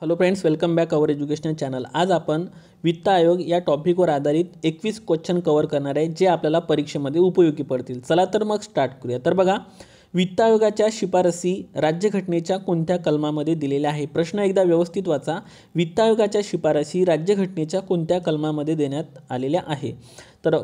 Hello friends, welcome back our educational channel. आज आपण वित्त आयोग या टॉपिकवर आधारित 21 क्वेश्चन कव्हर करणार आहे, जे आपल्याला परीक्षेमध्ये उपयोगी पडतील। चला तर मग स्टार्ट करूया। तर बघा, वित्त आयोगाच्या शिफारसी राज्यघटनेच्या कोणत्या कलमामध्ये दिलेल्या आहे? प्रश्न एकदा व्यवस्थित वाचा। वित्त आयोगाच्या शिफारसी राज्यघटनेच्या कोणत्या कलमामध्ये देण्यात आलेल्या आहे? तर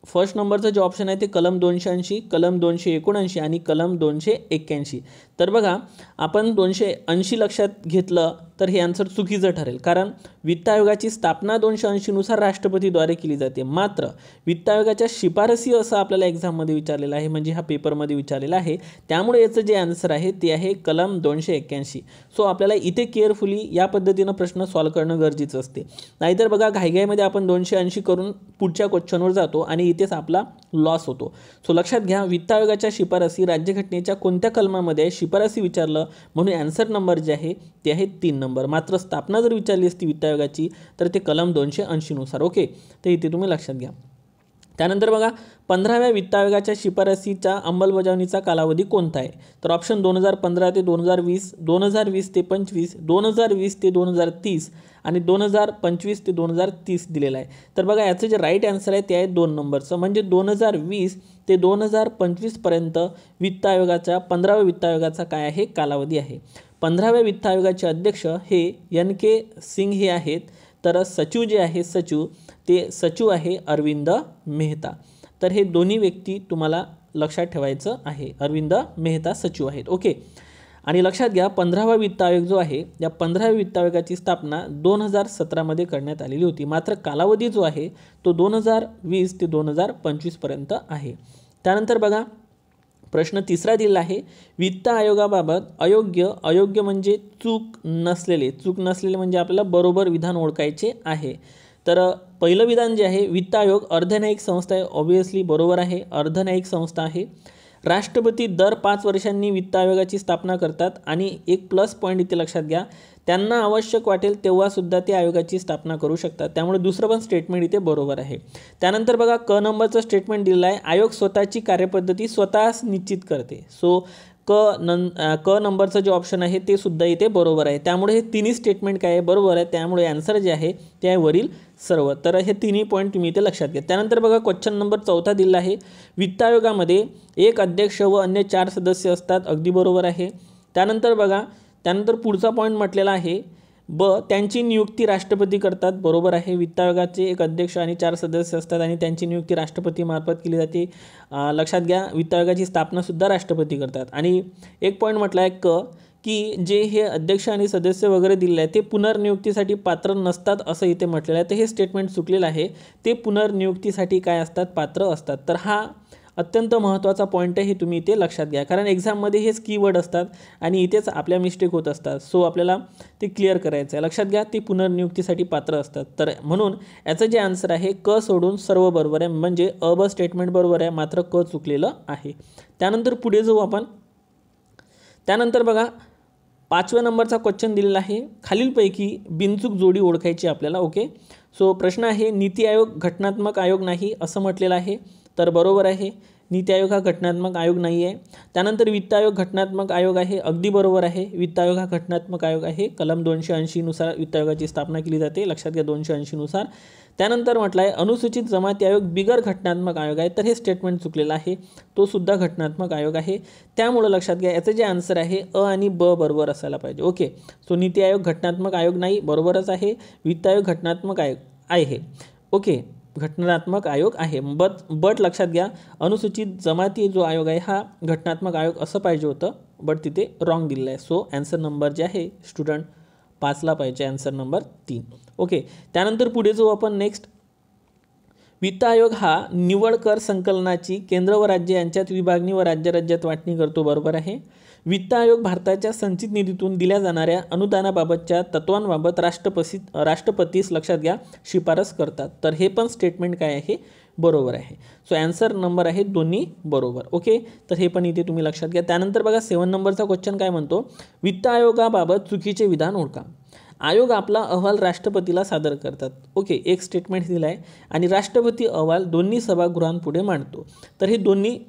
फर्स्ट नंबरचं जे ऑप्शन आहे ते कलम 280, कलम 279 आणि कलम 281। तर बघा, आपण 280 लक्षात घेतलं तर हे आन्सर चुकीचं ठरेल, कारण वित्त आयोगाची स्थापना 280 नुसार राष्ट्रपतीद्वारे केली जाते। मात्र वित्त आयोगाच्या शिफारसी असं आपल्याला एक्झाममध्ये विचारलेलं आहे, म्हणजे हा पेपरमध्ये विचारलेला आहे। त्यामुळे याचं जे आन्सर आहे ते आहे कलम 281। सो आपल्याला इथे केअरफुली या पद्धतीनं प्रश्न सॉल्व करणं गरजेचं असते। नाहीतर बघा, घाईघाईमध्ये आपण 280 करून पुढच्या क्वेश्चनवर जातो आणि इथेच आपला लॉस होतो। सो लक्षात घ्या, वित्त आयोगाच्या शिफारसी राज्यघटनेच्या कोणत्या कलमामध्ये आहे? शिफारसी विचारलं म्हणून आन्सर नंबर जे आहे ते आहे 3 नंबर। मात्र स्थापना जर विचारली असती वित्त आयोगाची तर ते कलम 280 नुसार। ओके, तर इथे तुम्ही लक्षात घ्या। त्यानंतर बघा, 15व्या वित्त आयोगाच्या शिफारसीच्या अंमलबजावणीचा कालावधी कोणता आहे? तर ऑप्शन 2015 ते 2020, 2020 ते 25, 2020 ते 2030 आणि 2025 ते 2030 दिलेला आहे। तर बघा, याचं जे राईट आन्सर आहे ते आहे 2 नंबरचं, म्हणजे 2020 ते 2025 पर्यंत वित्त आयोगाच्या 15व्या वित्त आयोगाचा काय आहे? कालावधी आहे। 15व्या वित्त आयोगाचे अध्यक्ष हे NK सिंग हे आहेत। तर सचिव जे आहे ते सचिव आहे अरविंद मेहता। तर हे दोन्ही व्यक्ती तुम्हाला लक्षात ठेवायचं आहे। अरविंद मेहता सचिव आहेत। ओके, आणि लक्षात घ्या, 15वा वित्त आयोग जो आहे, या 15व्या वित्त आयोगाची स्थापना 2017 मध्ये करण्यात आलेली होती। मात्र कालावधी जो आहे तो 2020 ते 2025 पर्यंत आहे। त्यानंतर बघा, प्रश्न तिसरा दिलेला आहे, वित्त आयोगाबाबत अयोग्य म्हणजे चूक नसलेले म्हणजे आपल्याला बरोबर विधान ओळखायचे आहे। तर पहिलं विधान जे आहे, वित्त आयोग अर्धन्यायिक संस्था आहे। ऑब्वियसली बरोबर आहे, अर्धन्यायिक संस्था आहे। राष्ट्रपती दर 5 वर्षांनी वित्त आयोगाची स्थापना करतात आणि एक प्लस पॉईंट इथे लक्षात घ्या, त्यांना आवश्यक वाटेल तेव्हा सुद्धा ते आयोगाची स्थापना करू शकतात। त्यामुळे दुसरं पण स्टेटमेंट इथे बरोबर आहे। त्यानंतर बघा, क नंबरचं स्टेटमेंट दिलेलं आहे, आयोग स्वतःची कार्यपद्धती स्वतःच निश्चित करते। सो क नंबरचं जे ऑप्शन आहे ते सुद्धा इथे बरोबर आहे। त्यामुळे हे तिन्ही स्टेटमेंट काय आहे? बरोबर आहे। त्यामुळे आन्सर जे आहे ते आहे वरील सर्व। तर हे तिन्ही पॉईंट तुम्ही इथे लक्षात घ्या। त्यानंतर बघा, क्वेश्चन नंबर 14 दिलेला आहे, वित्त आयोगामध्ये एक अध्यक्ष व अन्य 4 सदस्य असतात। अगदी बरोबर आहे। त्यानंतर बघा, त्यानंतर पुढचा पॉईंट म्हटलेला आहे, त्यांची नियुक्ती राष्ट्रपती करतात। बरोबर आहे, वित्त आयोगाचे एक अध्यक्ष आणि 4 सदस्य असतात आणि त्यांची नियुक्ती राष्ट्रपतीमार्फत केली जाते। लक्षात घ्या, वित्त आयोगाची स्थापनासुद्धा राष्ट्रपती करतात। आणि एक पॉईंट म्हटला आहे की जे हे अध्यक्ष आणि सदस्य वगैरे दिलेले आहे ते पुनर्नियुक्तीसाठी पात्र नसतात असं इथे म्हटलेलं आहे। तर हे स्टेटमेंट चुकलेलं आहे, ते पुनर्नियुक्तीसाठी काय असतात? पात्र असतात। तर हा अत्यंत महत्त्वाचा पॉईंट आहे, हे तुम्ही इथे लक्षात घ्या, कारण एक्झाममध्ये हेच कीवर्ड असतात आणि इथेच आपल्या मिस्टेक होत असतात। सो आपल्याला ते क्लिअर करायचं आहे। लक्षात घ्या, ते पुनर्नियुक्तीसाठी पात्र असतात। तर म्हणून याचं जे आन्सर आहे, क सोडून सर्व बरोबर आहे, म्हणजे ब स्टेटमेंट बरोबर आहे, मात्र क चुकलेलं आहे। त्यानंतर पुढे जाऊ आपण। त्यानंतर बघा, 5व्या नंबरचा क्वेश्चन दिलेला आहे, खालीलपैकी बिनचूक जोडी ओळखायची आपल्याला। ओके, सो प्रश्न आहे, नीती आयोग घटनात्मक आयोग नाही असं म्हटलेलं आहे। तर बरोबर आहे, नीती आयोग हा घटनात्मक आयोग नाही आहे। त्यानंतर वित्त आयोग घटनात्मक आयोग आहे। अगदी बरोबर आहे, वित्त आयोग हा घटनात्मक आयोग आहे। कलम 280 नुसार वित्त आयोगाची स्थापना केली जाते। लक्षात घ्या, 280 नुसार। त्यानंतर म्हटलं आहे, अनुसूचित जमाती आयोग बिगर घटनात्मक आयोग आहे। तर हे स्टेटमेंट चुकलेलं आहे, तो सुद्धा घटनात्मक आयोग आहे। त्यामुळे लक्षात घ्या, याचं जे आन्सर आहे अ आणि ब बरोबर असायला पाहिजे। ओके, सो नीती आयोग घटनात्मक आयोग नाही, बरोबरच आहे। वित्त आयोग घटनात्मक आयोग आहे। ओके, घटनात्मक आयोग आहे, बट लक्षात घ्या, अनुसूचित जमाती जो आयोग आहे हा घटनात्मक आयोग असं पाहिजे होतं, बट तिथे रॉंग दिलेलं आहे। सो आन्सर नंबर जे आहे स्टुडंट 5ला पाहिजे, आन्सर नंबर 3। ओके, त्यानंतर पुढे जाऊ आपण नेक्स्ट। वित्त आयोग हा निव्वळ कर संकलनाची केंद्र व राज्य यांच्यात विभागणी व राज्यात वाटणी करतो। बरोबर आहे। वित्त आयोग भारताच्या संचित निधीतून दिल्या जाणाऱ्या अनुदानाबाबतच्या तत्वांबाबत राष्ट्रपतीस लक्षात घ्या शिफारस करतात। तर हे पण स्टेटमेंट काय आहे? बरोबर आहे। सो आन्सर नंबर आहे दोन्ही बरोबर। ओके, तर हे पण इथे तुम्ही लक्षात घ्या। त्यानंतर बघा, 7 नंबरचा क्वेश्चन काय म्हणतो, वित्त आयोगाबाबत चुकीचे विधान ओळखा। आयोग आपला अहवाल राष्ट्रपतीला सादर करतात। ओके, एक स्टेटमेंट दिलं आहे आणि राष्ट्रपती अहवाल दोन्ही सभागृहांपुढे मांडतो। तर हे दोन्ही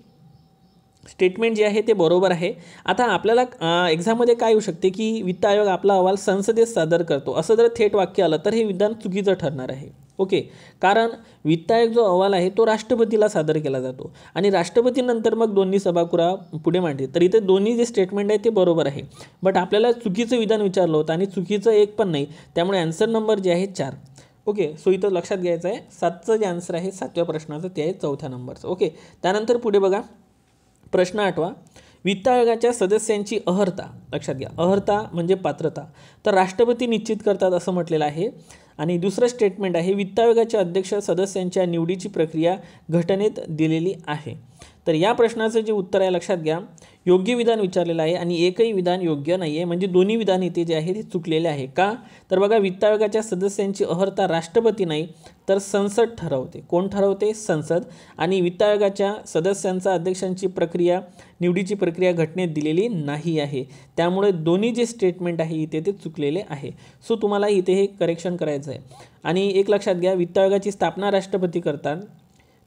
स्टेटमेंट जे आहे ते बरोबर आहे. आता आपल्याला एक्झाममध्ये काय येऊ शकते की वित्त आयोग आपला अहवाल संसदेत सादर करतो असं जर थेट वाक्य आलं तर हे विधान चुकीचं ठरणार आहे. ओके, कारण वित्त आयोग जो अहवाल आहे तो राष्ट्रपतीला सादर केला जातो आणि राष्ट्रपतीनंतर मग दोन्ही सभागृहा पुढे मांडते. तर इथे दोन्ही जे स्टेटमेंट आहे ते बरोबर आहे, बट आपल्याला चुकीचं विधान विचारलं होतं आणि चुकीचं एक पण नाही, त्यामुळे आन्सर नंबर जे आहे 4. ओके, सो इथं लक्षात घ्यायचं आहे 7चं जे आन्सर आहे 7व्या प्रश्नाचं ते आहे 4थ्या नंबरचं. ओके, त्यानंतर पुढे बघा प्रश्न 8वा. वित्त आयोगाच्या सदस्यांची अर्हता, लक्षात घ्या अर्हता म्हणजे पात्रता, तर राष्ट्रपती निश्चित करतात असं म्हटलेलं आहे. आणि दुसरं स्टेटमेंट आहे वित्त आयोगाचे अध्यक्ष सदस्यांच्या निवडीची प्रक्रिया घटनेत दिलेली आहे. तर या प्रश्नाचं जे उत्तर आहे लक्षात घ्या योग्य विधान विचारलेलं आहे आणि एकही विधान योग्य नाही आहे, म्हणजे दोन्ही विधान इथे जे आहे ते चुकलेले आहे. का तर बघा वित्त आयोगाच्या सदस्यांची अर्हता राष्ट्रपती नाही तर संसद ठरवते. कोण ठरवते? संसद. आणि वित्त आयोगाच्या सदस्यांचा अध्यक्षांची प्रक्रिया निवडीची प्रक्रिया घटनेत दिलेली नाही आहे, त्यामुळे दोन्ही जे स्टेटमेंट आहे इथे ते चुकलेले आहे. सो तुम्हाला इथे हे करेक्शन करायचं आहे. आणि एक लक्षात घ्या वित्त आयोगाची स्थापना राष्ट्रपती करतात,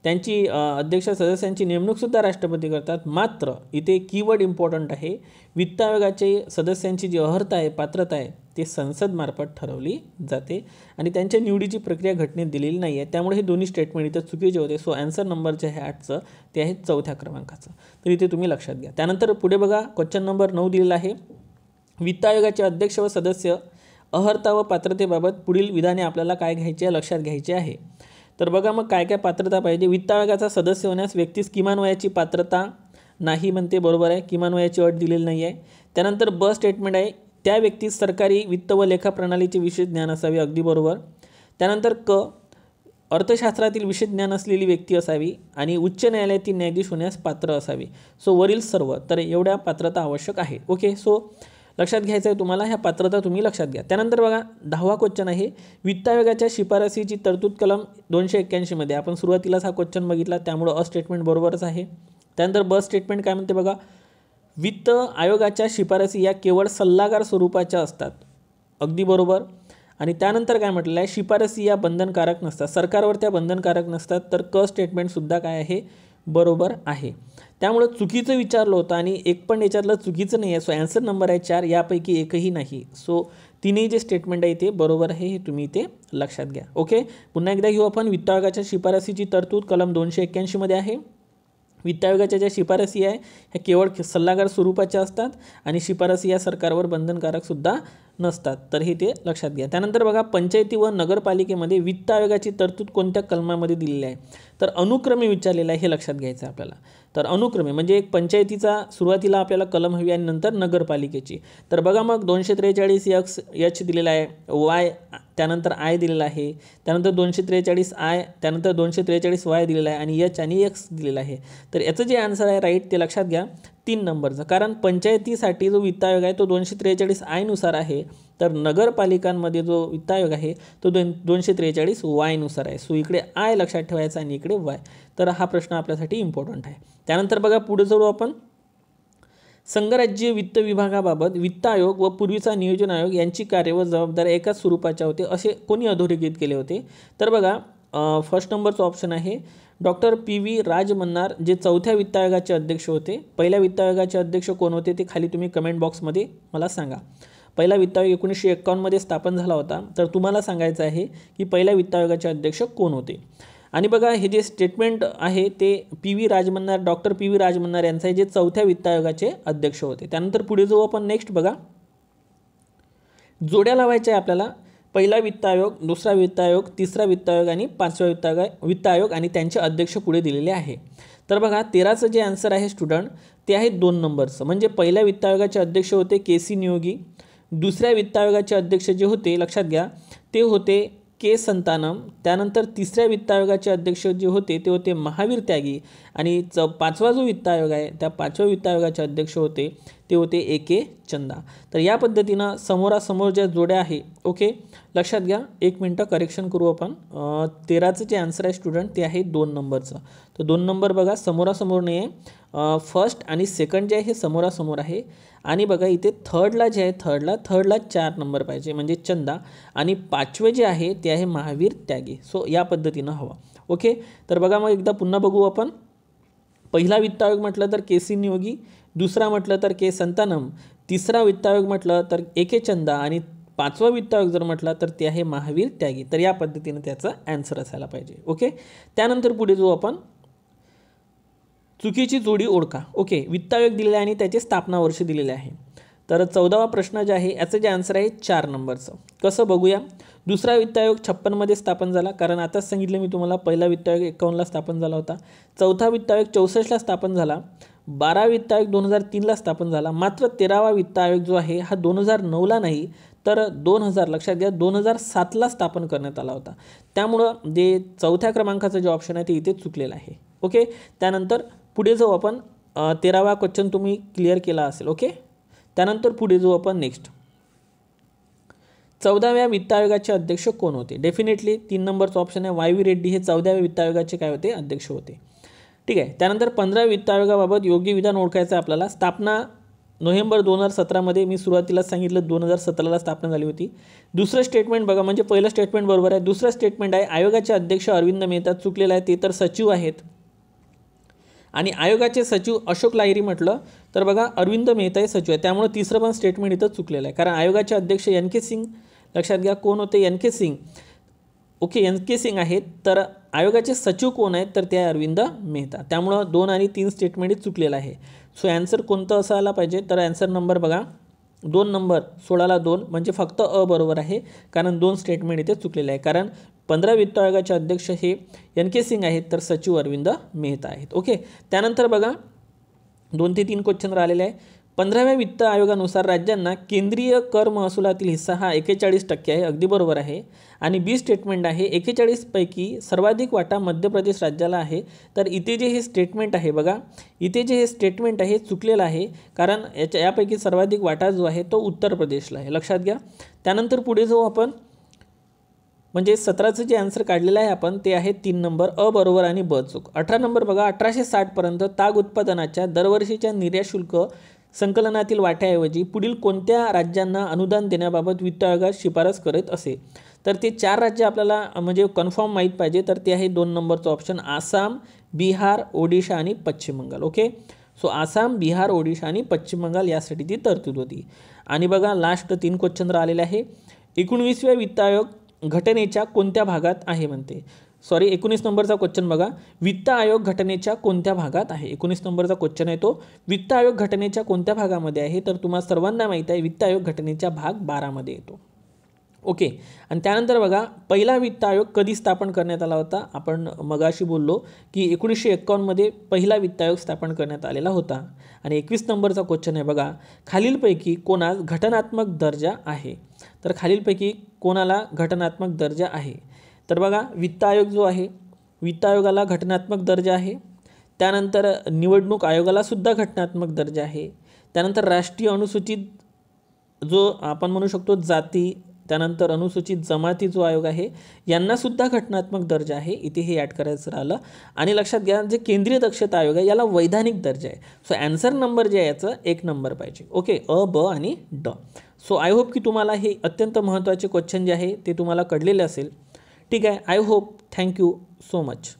त्यांची अध्यक्ष सदस्यांची नेमणूकसुद्धा राष्ट्रपती करतात, मात्र इथे कीवर्ड इम्पॉर्टंट आहे वित्त आयोगाचे सदस्यांची जी अर्हता आहे पात्रता आहे ते संसदमार्फत ठरवली जाते आणि त्यांच्या निवडीची प्रक्रिया घटनेत दिलेली नाही आहे, त्यामुळे हे दोन्ही स्टेटमेंट इथं चुकीचे होते. सो आन्सर नंबर जे आहे 8चं ते आहे 4थ्या क्रमांकाचं, तर इथे तुम्ही लक्षात घ्या. त्यानंतर पुढे बघा क्वेश्चन नंबर 9 दिलेला आहे वित्त आयोगाचे अध्यक्ष व सदस्य अर्हता व पात्रतेबाबत पुढील विधाने आपल्याला काय घ्यायचे आहे लक्षात घ्यायचे आहे. तर बघा मग काय काय पात्रता पाहिजे. वित्त आयोगाचा सदस्य होण्यास व्यक्तीस किमान वयाची पात्रता नाही म्हणते, बरोबर आहे, किमान वयाची अट दिलेली नाही आहे. त्यानंतर ब स्टेटमेंट आहे त्या व्यक्तीस सरकारी वित्त व लेखा प्रणालीचे विशेष ज्ञान असावे, अगदी बरोबर. त्यानंतर क अर्थशास्त्रातील विशेष ज्ञान असलेली व्यक्ती असावी आणि उच्च न्यायालयातील न्यायाधीश होण्यास पात्र असावे. सो वरील सर्व, तर एवढ्या पात्रता आवश्यक आहे. ओके, सो लक्षात घ्यायचं आहे तुम्हाला, ह्या पात्रता तुम्ही लक्षात घ्या. त्यानंतर बघा 10वा क्वेश्चन आहे वित्त आयोगाच्या शिफारसीची तरतूद कलम 281 मध्ये. आपण सुरुवातीलाच हा क्वेश्चन बघितला, त्यामुळं अ स्टेटमेंट बरोबरच आहे. त्यानंतर ब स्टेटमेंट काय म्हणते बघा वित्त आयोगाच्या शिफारसी या केवळ सल्लागार स्वरूपाच्या असतात, अगदी बरोबर. आणि त्यानंतर काय म्हटलेलं आहे शिफारसी या बंधनकारक नसतात, सरकारवर त्या बंधनकारक नसतात, तर क स्टेटमेंटसुद्धा काय आहे बरोबर आहे. त्यामुळं चुकीचं विचारलं होतं आणि एक पण याच्यातलं चुकीचं नाही आहे. सो आन्सर नंबर आहे 4, यापैकी एकही नाही. सो तिन्ही जे स्टेटमेंट आहे ते बरोबर आहे, हे तुम्ही इथे लक्षात घ्या. ओके, पुन्हा एकदा घेऊ आपण. वित्त आयोगाच्या शिफारसीची तरतूद कलम 281 मध्ये आहे. वित्त आयोगाच्या ज्या शिफारसी आहे ह्या केवळ सल्लागार स्वरूपाच्या असतात आणि शिफारसी या सरकारवर बंधनकारकसुद्धा नसतात, तर हे ते लक्षात घ्या. त्यानंतर बघा पंचायती व नगरपालिकेमध्ये वित्त आयोगाची तरतूद कोणत्या कलमामध्ये दिलेली आहे, तर अनुक्रमे विचारलेलं आहे, हे लक्षात घ्यायचं आहे आपल्याला. तर अनुक्रमे म्हणजे एक पंचायतीचा सुरुवातीला आपल्याला कलम हवी आणि नंतर नगरपालिकेची. तर बघा मग 243 एच दिलेला आहे, वाय त्यानंतर आय दिलेला आहे, त्यानंतर 243 आय, त्यानंतर 243 वाय दिलेला आहे आणि एच आणि एक्स दिलेला आहे. तर याचं जे आन्सर आहे राईट ते लक्षात घ्या 3 नंबरचं, कारण पंचायतीसाठी जो वित्त आयोग आहे तो 243 आयनुसार आहे, तर नगरपालिकांमध्ये जो वित्त आयोग आहे तो 243 वायनुसार आहे. सो इकडे आय लक्षात ठेवायचा आणि इकडे वाय. तर हा प्रश्न आपल्यासाठी इम्पॉर्टंट आहे. त्यानंतर बघा पुढे जाऊ आपण. संघराज्य वित्त विभागाबाबत वित्त आयोग व पूर्वीचा नियोजन आयोग यांची कार्य व जबाबदाऱ्या एकाच स्वरूपाच्या होते असे कोणी अधोरेखित केले होते, तर बघा फर्स्ट नंबरचं ऑप्शन आहे डॉक्टर PV राजमन्नार, जे 4थ्या वित्त आयोगाचे अध्यक्ष होते. पहिल्या वित्त आयोगाचे अध्यक्ष कोण होते ते खाली तुम्ही कमेंट बॉक्समध्ये मला सांगा. पहिला वित्त आयोग 1951 मध्ये स्थापन झाला होता, तर तुम्हाला सांगायचं आहे की पहिल्या वित्त आयोगाचे अध्यक्ष कोण होते. आणि बघा हे जे स्टेटमेंट आहे ते PV Rajamannar, doctor PV Rajamannar यांचं आहे, जे 4थ्या वित्त आयोगाचे अध्यक्ष होते. त्यानंतर पुढे जाऊ आपण. नेक्स्ट बघा जोड्या लावायच्या आहे आपल्याला. पहिला वित्त आयोग, दुसरा वित्त आयोग, तिसरा वित्त आयोग आणि 5वा वित्त आयोग आणि त्यांचे अध्यक्ष पुढे दिलेले आहे. तर बघा 13चं जे आन्सर आहे स्टुडंट ते आहे 2 नंबरचं, म्हणजे पहिल्या वित्त आयोगाचे अध्यक्ष होते KC नियोगी. दुसऱ्या वित्त आयोगाचे अध्यक्ष जे होते लक्षात घ्या ते होते K संतानम. त्यानंतर तिसऱ्या वित्त आयोगाचे अध्यक्ष जे होते ते होते महावीर त्यागी आणि 5वा जो वित्त आयोग आहे त्या 5व्या वित्त आयोगाचे अध्यक्ष होते ते होते AK चंदा. तर या पद्धतीनं समोरासमोर ज्या जोड्या आहे ओके लक्षात घ्या. 1 मिनटं करेक्शन करू आपण. 13चं जे आन्सर आहे स्टुडंट ते आहे 2 नंबरचं. तर 2 नंबर बघा समोरासमोर नाही आहे, फर्स्ट आणि सेकंड जे आहे हे समोरासमोर आहे. आणि बघा इथे थर्डला जे आहे थर्डला 4 नंबर पाहिजे म्हणजे चंदा आणि 5वे जे आहे ते आहे महावीर त्यागी. सो या पद्धतीनं हवा. ओके, तर बघा मग एकदा पुन्हा बघू आपण. पहिला वित्त आयोग म्हटलं तर के सी नियोगी, दुसरा म्हटलं तर के संतानम, तिसरा वित्त आयोग म्हटलं तर ए के चंदा आणि पाचवा वित्त आयोग जर म्हटला तर ते आहे महावीर त्यागी. तर या पद्धतीने त्याचा आन्सर असायला पाहिजे. ओके, त्यानंतर पुढे जाऊ आपण. चुकीची जोडी ओळखा. ओके, वित्त आयोग दिलेले आहे आणि त्याचे स्थापना वर्ष दिलेले आहे. तर 14वा प्रश्न जे आहे याचं जे आन्सर आहे 4 नंबरचं. कसं बघूया. दुसरा वित्त आयोग 56 मध्ये स्थापन झाला, कारण आताच सांगितलं मी तुम्हाला पहिला वित्त आयोग 51ला स्थापन झाला होता. चौथा वित्त आयोग 64ला स्थापन झाला. 12 वित्त आयोग 2003ला स्थापन झाला. मात्र 13वा वित्त आयोग जो आहे हा 2009ला नाही तर 2000, लक्षात घ्या, 2007ला स्थापन करण्यात आला होता. त्यामुळं जे चौथ्या क्रमांकाचं जे ऑप्शन आहे ते इथे चुकलेलं आहे. ओके, त्यानंतर पुढे जाऊ आपण. 13वा क्वेश्चन तुम्ही क्लिअर केला असेल. ओके, त्यानंतर पुढे जाऊ आपण नेक्स्ट. 14व्या वित्त आयोगाचे अध्यक्ष कोण होते. डेफिनेटली 3 नंबरचा ऑप्शन आहे वाय व्ही रेड्डी, हे 14व्या वित्त आयोगाचे काय होते, अध्यक्ष होते. ठीक आहे, त्यानंतर 15व्या वित्त आयोगाबाबत योग्य विधान ओळखायचं आहे आपल्याला. स्थापना नोव्हेंबर 2017मध्ये, मी सुरुवातीला सांगितलं 2017ला स्थापना झाली होती. दुसरं स्टेटमेंट बघा, म्हणजे पहिलं स्टेटमेंट बरोबर आहे. दुसरं स्टेटमेंट आहे आयोगाचे अध्यक्ष अरविंद मेहता, चुकलेलं आहे, ते तर सचिव आहेत. आणि आयोगाचे सचिव अशोक लाहिरी म्हटलं तर बघा अरविंद मेहता हे सचिव आहे, त्यामुळे तिसरं पण स्टेटमेंट इथं चुकलेलं आहे. कारण आयोगाचे अध्यक्ष एन के सिंग, लक्षात घ्या कोण होते, एन के सिंग. ओके, एन के सिंग आहेत. तर आयोगाचे सचिव कोण आहेत तर ते आहे अरविंद मेहता. त्यामुळं 2 आणि 3 स्टेटमेंट चुकलेलं आहे. सो ॲन्सर कोणतं असायला पाहिजे, तर ॲन्सर नंबर बघा 2 नंबर, 16ला 2, म्हणजे फक्त अ बरोबर आहे, कारण 2 स्टेटमेंट इथे चुकलेले आहे. कारण 15 वित्त आयोगाचे अध्यक्ष हे एन के सिंग आहेत तर सचिव अरविंद मेहता आहेत. ओके, त्यानंतर बघा 2 ते 3 क्वेश्चन राहिलेले आहे. 15व्या वित्त आयोगानुसार राज्यांना केंद्रीय कर महसुलातील हिस्सा हा 41% आहे, अगदी बरोबर आहे. आणि बी स्टेटमेंट आहे 41 पैकी सर्वाधिक वाटा मध्य प्रदेश राज्याला आहे. तर इथे जे हे स्टेटमेंट आहे बघा, इथे जे हे स्टेटमेंट आहे चुकलेलं आहे, कारण यापैकी सर्वाधिक वाटा जो आहे तो उत्तर प्रदेशला आहे, लक्षात घ्या. त्यानंतर पुढे जाऊ आपण. म्हणजे 17चं जे आन्सर काढलेलं आहे आपण ते आहे 3 नंबर, अ बरोबर आणि ब चूक. 18 नंबर बघा, 1860पर्यंत ताग उत्पादनाच्या दरवर्षीच्या निर्यात शुल्क संकलनातील वाट्याऐवजी पुढील कोणत्या राज्यांना अनुदान देण्याबाबत वित्त आयोगात शिफारस करत असे. तर ते 4 राज्य आपल्याला म्हणजे कन्फर्म माहीत पाहिजे, तर ते आहे 2 नंबरचं ऑप्शन आसाम, बिहार, ओडिशा आणि पश्चिम बंगाल. ओके, सो आसाम, बिहार, ओडिशा आणि पश्चिम बंगाल यासाठी ती तरतूद होती. आणि बघा लास्ट 3 क्वेश्चन राहिलेले आहे. 19व्या वित्त आयोग घटनेच्या कोणत्या भागात आहे म्हणते. 19 नंबरचा क्वेश्चन बघा, वित्त आयोग घटनेच्या कोणत्या भागात आहे. 19 नंबरचा क्वेश्चन आहे तो, वित्त आयोग घटनेच्या कोणत्या भागामध्ये आहे. तर तुम्हाला सर्वांना माहीत आहे वित्त आयोग घटनेच्या भाग 12मध्ये येतो. ओके, आणि त्यानंतर बघा पहिला वित्त आयोग कधी स्थापन करण्यात आला होता. आपण मगाशी बोललो की 1951मध्ये पहिला वित्त आयोग स्थापन करण्यात आलेला होता. आणि 21 नंबरचा क्वेश्चन आहे बघा, खालीलपैकी कोणास घटनात्मक दर्जा आहे. तर खालीलपैकी कोणाला घटनात्मक दर्जा आहे. तर बघा वित्त आयोग जो आहे, वित्त आयोगाला घटनात्मक दर्जा आहे. त्यानंतर निवडणूक आयोगाला सुद्धा घटनात्मक दर्जा आहे. त्यानंतर राष्ट्रीय अनुसूचित जो आपण म्हणू शकतो जाती, त्यानंतर अनुसूचित जमाती जो आयोग आहे यांनासुद्धा घटनात्मक दर्जा आहे. इथे हे ॲड करायचं राहिलं. आणि लक्षात घ्या जे केंद्रीय दक्षता आयोग आहे याला वैधानिक दर्जा आहे. सो ॲन्सर नंबर जे आहे याचं 1 नंबर पाहिजे. ओके, अ, ब आणि ड. सो आय होप की तुम्हाला हे अत्यंत महत्त्वाचे क्वेश्चन जे आहे ते तुम्हाला कळलेले असेल. ठीक आहे, I hope. Thank you so much.